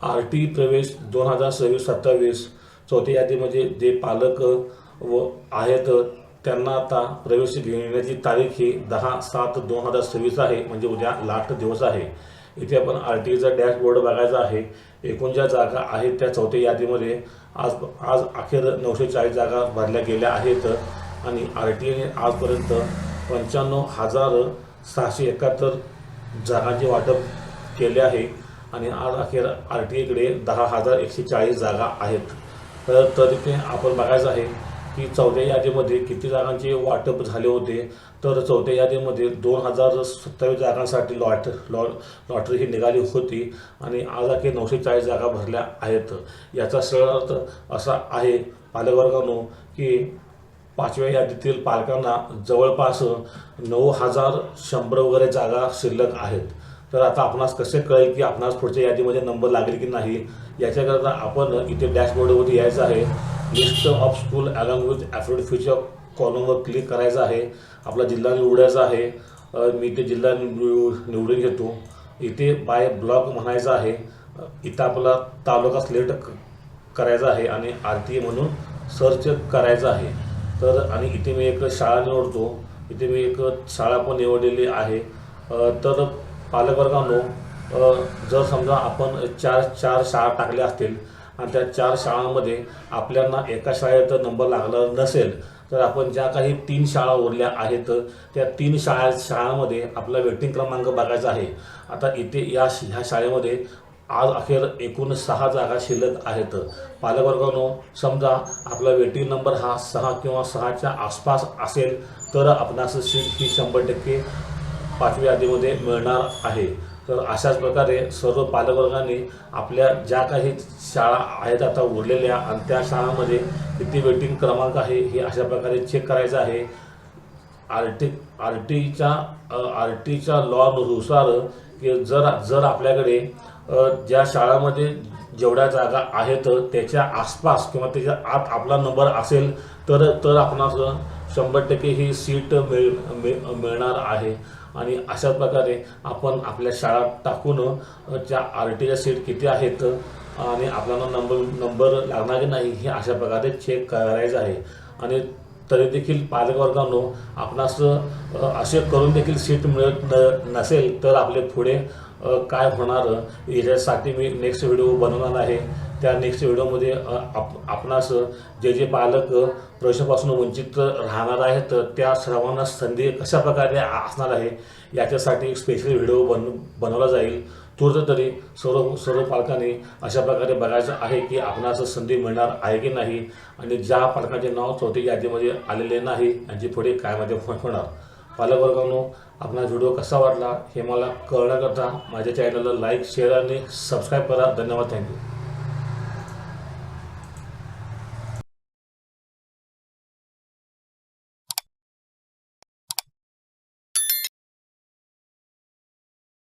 आर.टी. प्रवेश 2026-27 चौथ्या यादीमध्ये जे पालक व आहेत त्यांना आता प्रवेश घेण्याची तारीख ही 10/7/2026 आहे, म्हणजे उद्या लास्ट दिवस आहे. इथे आपण आर.टी.चा डॅशबोर्ड बघायचा आहे. एकूण ज्या जागा आहेत त्या चौथ्या यादीमध्ये आज आज अखेर 940 जागा भरल्या गेल्या आहेत आणि आर.टी.ने आजपर्यंत 95,671 जागांचे वाटप केले आहे आणि आज अखेर आर.टी.कडे 10,140 जागा आहेत. तर इथे आपण बघायचं आहे की चौथ्या यादीमध्ये किती जागांचे वाटप झाले होते. तर चौथ्या यादीमध्ये 2,027 जागांसाठी लॉटरी ही निघाली होती आणि आज अखेर 940 जागा भरल्या आहेत. याचा सरळ अर्थ असा आहे पालकवर्गांनो की 5व्या यादीतील पालकांना जवळपास 9,100 वगैरे जागा शिल्लक आहेत. तर आता आपणास कसे कळेल की आपणास पुढच्या यादीमध्ये नंबर लागेल की नाही, याच्याकरता आपण इथे डॅशबोर्डवरती यायचं आहे. List of school along with afford फीच्या कॉलमवर क्लिक करायचं आहे. आपला जिल्हा निवडायचा आहे. मी ते जिल्हा निवडून घेतो. इथे बाय ब्लॉक म्हणायचं आहे. इथं आपला तालुका सिलेक्ट करायचा आहे आणि आर.टी. म्हणून सर्च करायचं आहे. तर आणि इथे मी एक शाळा निवडतो. इथे मी एक शाळा पण निवडलेली आहे. तर पालकवर्गांनो, जर समजा आपण चार शाळा टाकल्या असतील आणि त्या 4 शाळांमध्ये आपल्याला एका शाळेत नंबर लागला नसेल तर आपण ज्या काही 3 शाळा उरल्या आहेत त्या 3 शाळांमध्ये आपला वेटिंग क्रमांक बघायचा आहे. आता इथे ह्या शाळेमध्ये आज अखेर एकूण 6 जागा शिल्लक आहेत. पालकवर्गांनो, समजा आपला वेटिंग नंबर हा 6 किंवा 6च्या आसपास असेल तर आपणास सीट ही 100% 5व्या यादीमध्ये मिळणार आहे. तर अशाच प्रकारे सर्व पालकवर्गांनी आपल्या ज्या काही शाळा आहेत आता उरलेल्या आणि त्या शाळांमध्ये किती वेटिंग क्रमांक आहे हे अशा प्रकारे चेक करायचं आहे. आर.टीच्या लॉनुसार की जर आपल्याकडे ज्या शाळांमध्ये जेवढ्या जागा आहेत त्याच्या आसपास किंवा त्याच्या आत आपला नंबर असेल तर आपणास 100% ही सीट मिळणार आहे. आणि अशाच प्रकारे आपण आपल्या शाळा टाकून त्या आर.टीच्या सीट किती आहेत आणि आपल्याला नंबर लागणार की नाही हे अशा प्रकारे चेक करायचं आहे. आणि तरी देखील पालकवर्गांनो, आपणास असे करून देखील सीट मिळत नसेल तर आपले पुढे काय होणार याच्यासाठी मी नेक्स्ट व्हिडिओ बनवणार आहे. त्या नेक्स्ट व्हिडिओमध्ये आपणास जे पालक प्रवेशापासून वंचित राहणार आहेत त्या सर्वांना संधी कशा प्रकारे असणार आहे याच्यासाठी एक स्पेशल व्हिडिओ बनवला जाईल. तूर्त तरी सर्व पालकांनी अशा प्रकारे बघायचं आहे की आपणास संधी मिळणार आहे की नाही आणि ज्या पालकांचे नाव चौथ्या यादीमध्ये आलेले नाही यांची पुढे काय मध्ये होणार. पालकवर्गांनो, आपला व्हिडिओ कसा वाटला हे मला कळण्याकरता माझ्या चॅनलला लाईक, शेअर आणि सबस्क्राईब करा. धन्यवाद. थँक्यू.